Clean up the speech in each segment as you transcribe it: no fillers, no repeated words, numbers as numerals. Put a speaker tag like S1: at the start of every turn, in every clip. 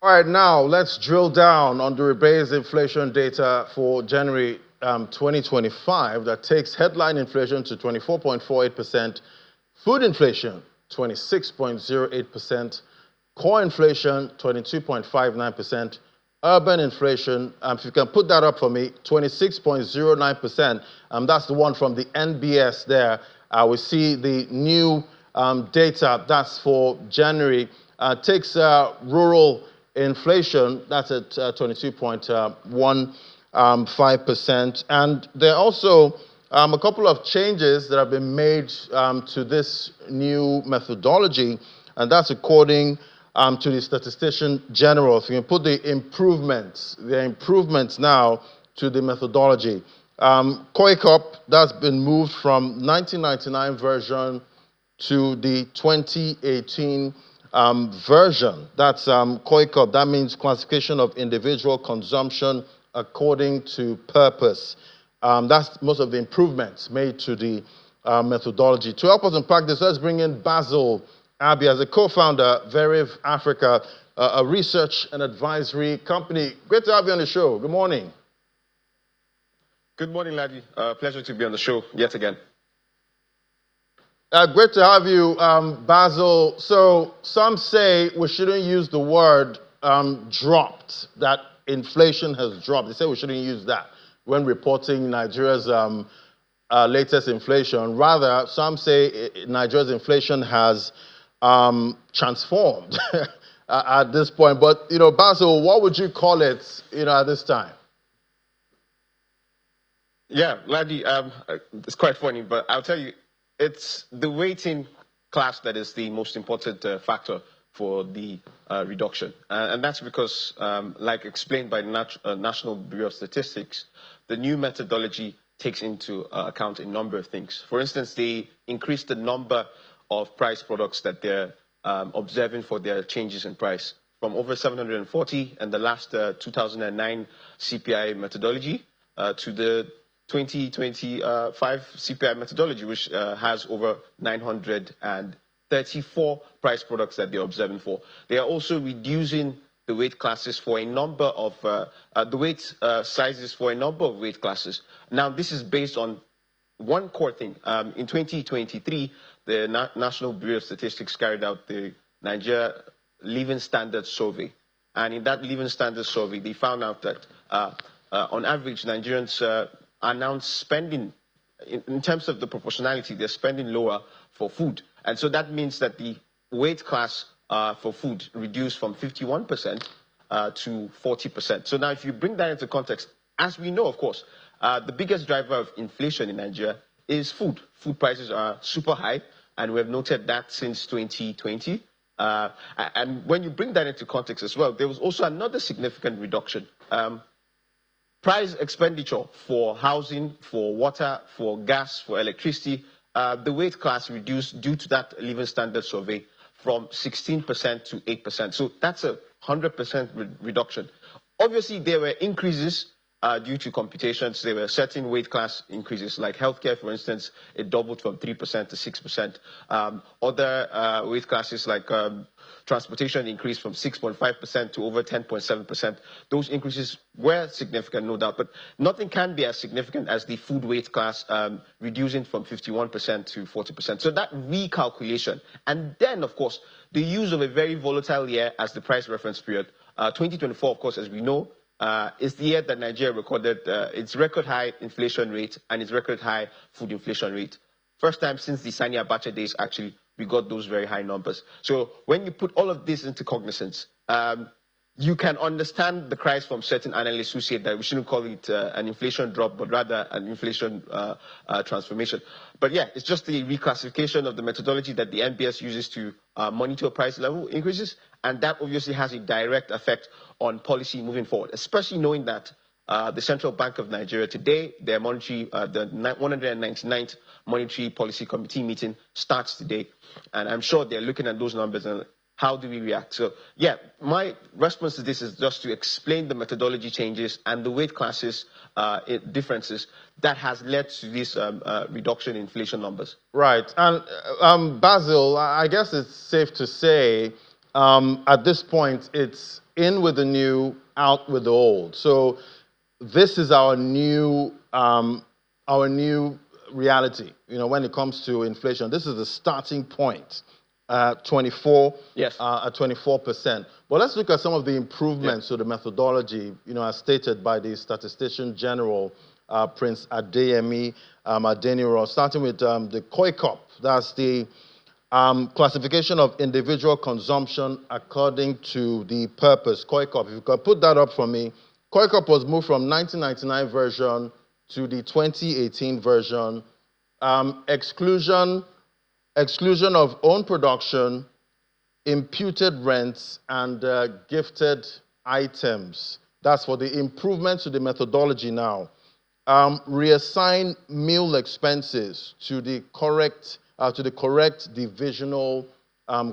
S1: All right, now let's drill down on the rebased inflation data for January 2025 that takes headline inflation to 24.48%, food inflation 26.08%, core inflation 22.59%, urban inflation, if you can put that up for me, 26.09%. That's the one from the NBS there. We see the new data that's for January. Takes rural inflation, that's at 22.15%. And there are also a couple of changes that have been made to this new methodology, and that's according to the Statistician General. So you can put the improvements now to the methodology. COICOP, that's been moved from 1999 version to the 2018 version. That's COICOP. That means classification of individual consumption according to purpose. That's most of the improvements made to the methodology. To help us unpack this, let's bring in Basil Abbey as a co-founder, Veriv Africa, a research and advisory company. Great to have you on the show. Good morning.
S2: Good morning, Ladi. Pleasure to be on the show yet again.
S1: Great to have you, Basil. So some say we shouldn't use the word dropped, that inflation has dropped. They say we shouldn't use that when reporting Nigeria's latest inflation. Rather, some say Nigeria's inflation has transformed at this point. But, Basil, what would you call it, at this time?
S2: Yeah, Ladi, it's quite funny, but I'll tell you, it's the weighting class that is the most important factor for the reduction. And that's because, like explained by the National Bureau of Statistics, the new methodology takes into account a number of things. For instance, they increased the number of price products that they're observing for their changes in price from over 740 in the last 2009 CPI methodology to the 2025 CPI methodology, which has over 934 price products that they're observing for. They are also reducing the weight classes for a number of, the weight sizes for a number of weight classes. Now, this is based on one core thing. In 2023, the National Bureau of Statistics carried out the Nigeria Living Standards Survey. And in that Living Standards Survey, they found out that on average, Nigerians are now spending, in terms of the proportionality, they're spending lower for food. And so that means that the weight class for food reduced from 51% to 40%. So now if you bring that into context, as we know, of course, the biggest driver of inflation in Nigeria is food. Food prices are super high, and we have noted that since 2020. And when you bring that into context as well, there was also another significant reduction. Price expenditure for housing, for water, for gas, for electricity, the weight class reduced due to that Living Standard Survey from 16% to 8%. So that's a 100% reduction. Obviously, there were increases due to computations. There were certain weight class increases, like healthcare, for instance, it doubled from 3% to 6%. Other weight classes like transportation increased from 6.5% to over 10.7%. Those increases were significant, no doubt, but nothing can be as significant as the food weight class reducing from 51% to 40%. So that recalculation, and then, of course, the use of a very volatile year as the price reference period. 2024, of course, as we know, is the year that Nigeria recorded its record high inflation rate and its record high food inflation rate. First time since the Sani Abacha days, actually, we got those very high numbers. So when you put all of this into cognizance, you can understand the cries from certain analysts who say that we shouldn't call it an inflation drop, but rather an inflation transformation. But yeah, it's just the reclassification of the methodology that the NBS uses to monitor price level increases. And that obviously has a direct effect on policy moving forward, especially knowing that the Central Bank of Nigeria today, their monetary, the 199th Monetary Policy Committee meeting starts today. And I'm sure they're looking at those numbers and how do we react? So yeah, my response to this is just to explain the methodology changes and the weight classes differences that has led to this reduction in inflation numbers.
S1: Right. And Basil, I guess it's safe to say at this point, it's in with the new, out with the old. So this is our new reality. When it comes to inflation, this is the starting point. 24
S2: Yes.
S1: At 24%. But let's look at some of the improvements to the methodology, as stated by the Statistician General, Prince Adeyemi Adeniro, starting with the COICOP. That's the classification of individual consumption according to the purpose, COICOP. If you could put that up for me. COICOP was moved from 1999 version to the 2018 version. Exclusion of own production, imputed rents, and gifted items. That's for the improvements to the methodology now. Reassign meal expenses to the correct divisional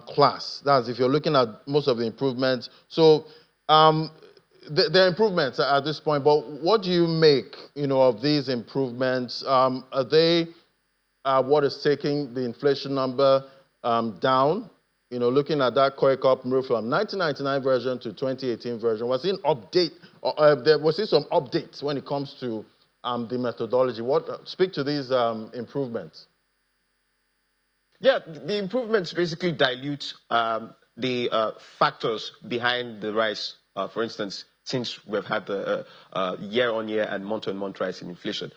S1: class. That's if you're looking at most of the improvements. So there are improvements at this point, but what do you make, of these improvements? Are they what is taking the inflation number down? Looking at that COICOP move from 1999 version to 2018 version, was it some updates when it comes to the methodology? Speak to these improvements.
S2: Yeah, the improvements basically dilute the factors behind the rise. For instance, since we've had the year-on-year and month-on-month rise in inflation,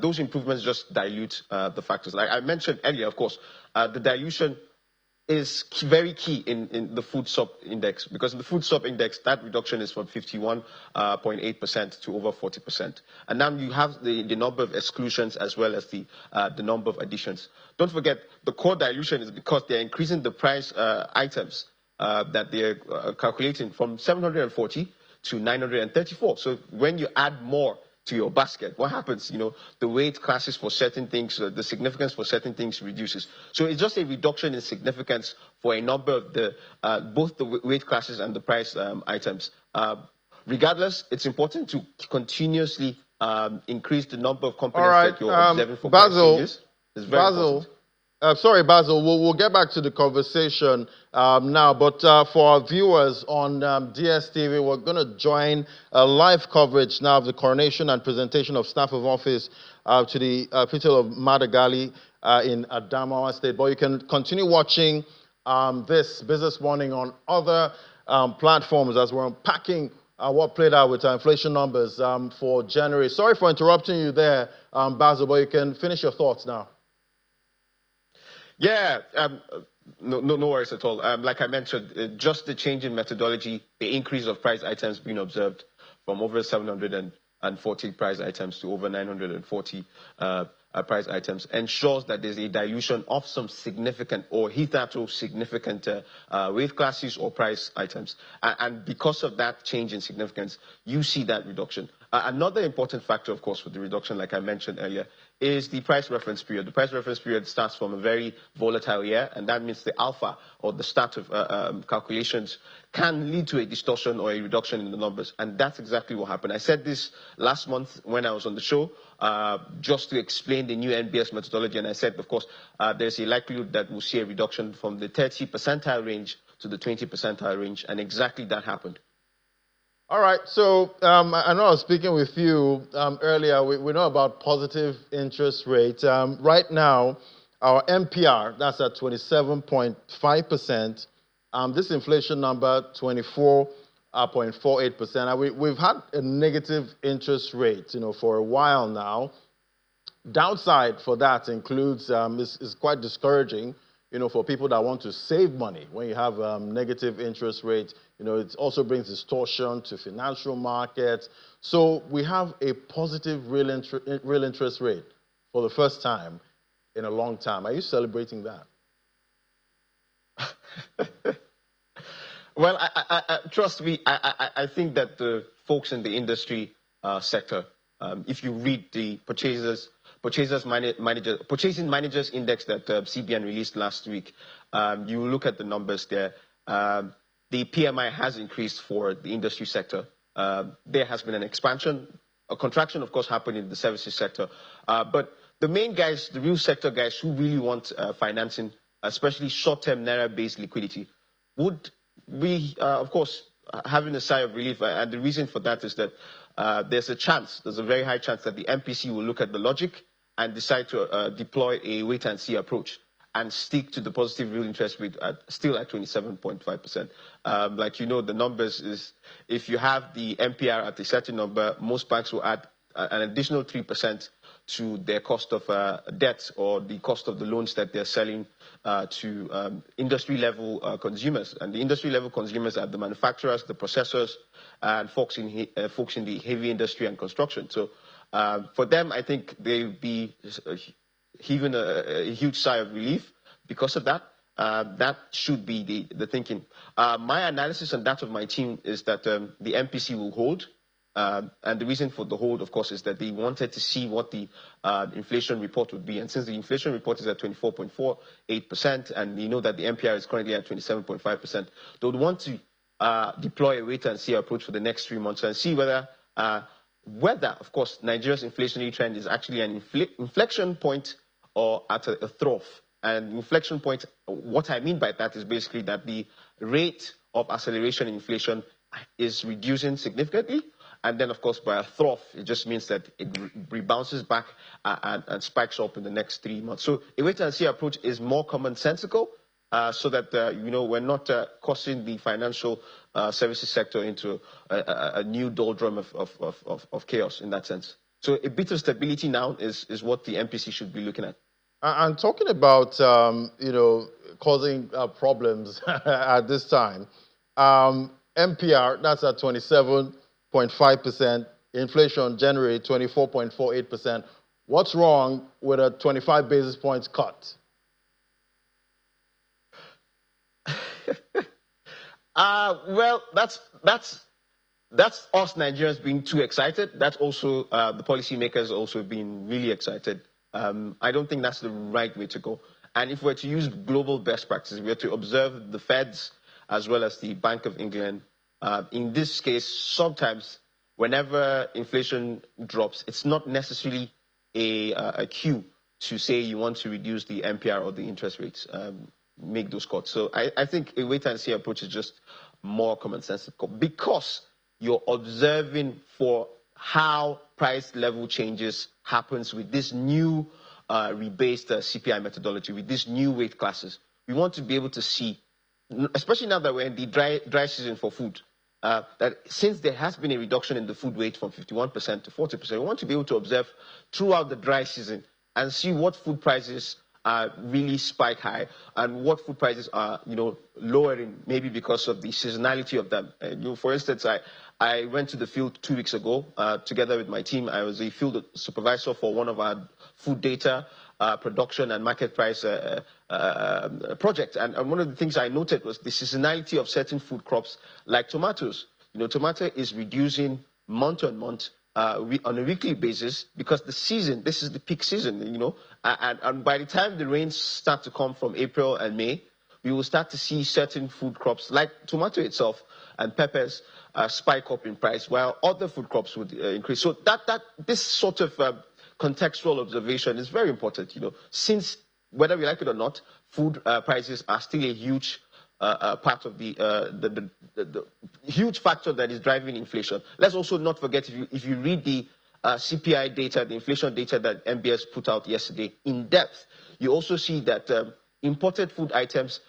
S2: those improvements just dilute the factors. Like I mentioned earlier, of course, the dilution is very key in the food sub index, because in the food sub index, that reduction is from 51.8% to over 40%. And now you have the number of exclusions as well as the number of additions. Don't forget, the core dilution is because they're increasing the price items that they're calculating from 740 to 934. So when you add more to your basket, what happens? The weight classes for certain things, the significance for certain things reduces. So it's just a reduction in significance for a number of both the weight classes and the price items. Regardless, it's important to continuously increase the number of components that you're observing for price changes. It's very important.
S1: Sorry, Basil, we'll get back to the conversation now, but for our viewers on DSTV, we're going to join live coverage now of the coronation and presentation of staff of office to the people of Madagali in Adamawa State. But you can continue watching this Business Morning on other platforms as we're unpacking what played out with inflation numbers for January. Sorry for interrupting you there, Basil, but you can finish your thoughts now.
S2: Yeah, no worries at all. Like I mentioned, just the change in methodology, the increase of price items being observed from over 740 price items to over 940 price items ensures that there's a dilution of some significant or hitherto significant weight classes or price items. And because of that change in significance, you see that reduction. Another important factor, of course, for the reduction, like I mentioned earlier, is the price reference period. The price reference period starts from a very volatile year, and that means the alpha or the start of calculations can lead to a distortion or a reduction in the numbers. And that's exactly what happened. I said this last month when I was on the show, just to explain the new NBS methodology. And I said, of course, there's a likelihood that we'll see a reduction from the 30 percentile range to the 20 percentile range. And exactly that happened.
S1: All right, so I know I was speaking with you earlier. We know about positive interest rates. Right now, our MPR, that's at 27.5%. This inflation number, 24.48%. And we've had a negative interest rate, for a while now. Downside for that includes, is quite discouraging, for people that want to save money. When you have negative interest rates, it also brings distortion to financial markets. So we have a positive real interest rate for the first time in a long time. Are you celebrating that?
S2: Well, I trust me, I think that the folks in the industry sector, if you read the Purchasing Managers Index that CBN released last week, you look at the numbers there. The PMI has increased for the industry sector. There has been an expansion. A contraction, of course, happened in the services sector. But the main guys, the real sector guys who really want financing, especially short-term Naira-based liquidity, would be, of course, having a sigh of relief, and the reason for that is that there's a very high chance that the MPC will look at the logic and decide to deploy a wait-and-see approach and stick to the positive real interest rate still at 27.5%. Like the numbers is, if you have the MPR at a certain number, most banks will add an additional 3% to their cost of debt or the cost of the loans that they're selling to industry-level consumers. And the industry-level consumers are the manufacturers, the processors, and folks in the heavy industry and construction. So for them, I think they'll be heaving a huge sigh of relief because of that. That should be the thinking. My analysis and that of my team is that the MPC will hold. And the reason for the hold, of course, is that they wanted to see what the inflation report would be. And since the inflation report is at 24.48%, and you know that the MPR is currently at 27.5%, they would want to deploy a wait-and-see approach for the next 3 months and see whether, of course, Nigeria's inflationary trend is actually an inflection point or at a trough. And inflection point, what I mean by that is basically that the rate of acceleration in inflation is reducing significantly. And then, of course, by a trough, it just means that it rebounces back and spikes up in the next 3 months. So a wait-and-see approach is more commonsensical, so that we're not causing the financial services sector into a new doldrum of chaos in that sense. So a bit of stability now is what the MPC should be looking at.
S1: And talking about causing problems at this time, MPR, that's at 27.5%, inflation January 24.48%. What's wrong with a 25 basis points cut?
S2: Well, that's us Nigerians being too excited. That's also the policymakers also being really excited. I don't think that's the right way to go. And if we're to use global best practices, we have to observe the Feds as well as the Bank of England. In this case, sometimes whenever inflation drops, it's not necessarily a cue to say you want to reduce the MPR or the interest rates, make those cuts. So I think a wait-and-see approach is just more commonsensical because you're observing for how price level changes happens with this new rebased CPI methodology, with these new weight classes. We want to be able to see, especially now that we're in the dry season for food, that since there has been a reduction in the food weight from 51% to 40%, we want to be able to observe throughout the dry season and see what food prices really spike high and what food prices are, lowering, maybe because of the seasonality of them. For instance, I went to the field 2 weeks ago together with my team. I was a field supervisor for one of our food data production and market price project. And one of the things I noted was the seasonality of certain food crops like tomatoes. Tomato is reducing month on month on a weekly basis because this is the peak season, and by the time the rains start to come from April and May, we will start to see certain food crops like tomato itself and peppers spike up in price, while other food crops would increase. So this sort of contextual observation is very important, since whether we like it or not, food prices are still a huge part of the huge factor that is driving inflation. Let's also not forget, if you read the CPI data, the inflation data that NBS put out yesterday in depth, you also see that imported food items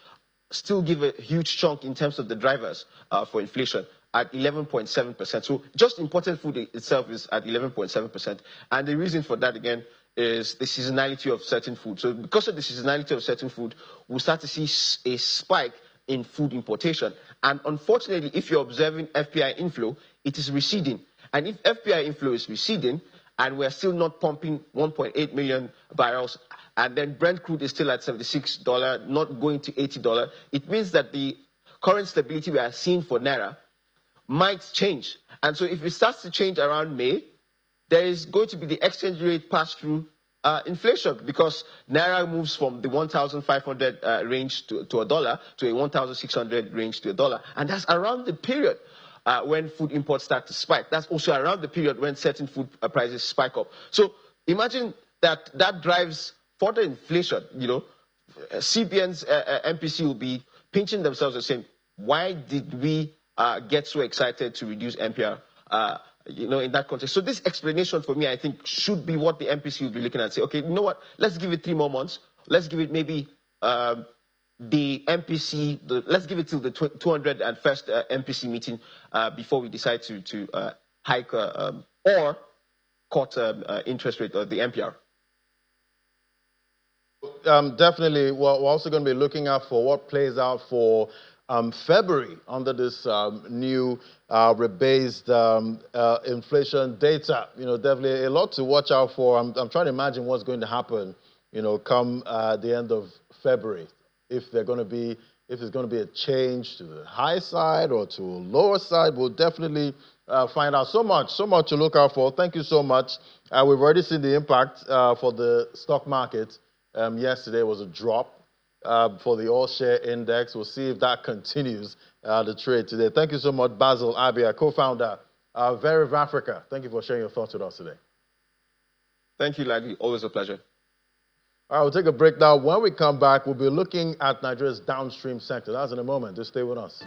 S2: still give a huge chunk in terms of the drivers for inflation at 11.7%. So just imported food itself is at 11.7%. And the reason for that, again, is the seasonality of certain food. So because of the seasonality of certain food, we'll start to see a spike in food importation. And unfortunately, if you're observing FPI inflow, it is receding. And if FPI inflow is receding, and we're still not pumping 1.8 million barrels, and then Brent crude is still at $76, not going to $80, it means that the current stability we are seeing for Naira might change. And so if it starts to change around May, there is going to be the exchange rate pass-through inflation, because Naira moves from the 1,500 range to a dollar to a 1,600 range to a dollar. And that's around the period when food imports start to spike. That's also around the period when certain food prices spike up. So imagine that drives further inflation. CBN's MPC will be pinching themselves and saying, why did we get so excited to reduce MPR, in that context. So this explanation for me, I think, should be what the MPC will be looking at. Say, okay, you know what? Let's give it 3 more months. Let's give it maybe the MPC. Let's give it till the 201st MPC meeting before we decide to hike or cut interest rate or the MPR.
S1: Definitely, we're also going to be looking out for what plays out for February under this new rebased inflation data. Definitely a lot to watch out for. I'm trying to imagine what's going to happen, come the end of February. If it's going to be a change to the high side or to a lower side, we'll definitely find out. So much to look out for. Thank you so much. We've already seen the impact for the stock market. Yesterday was a drop for the all-share index. We'll see if that continues the trade today. Thank you so much, Basil Abia, co-founder of Veriv Africa. Thank you for sharing your thoughts with us today.
S2: Thank you, Laggy. Always a pleasure.
S1: All right, we'll take a break now. When we come back, we'll be looking at Nigeria's downstream sector. That's in a moment. Just stay with us.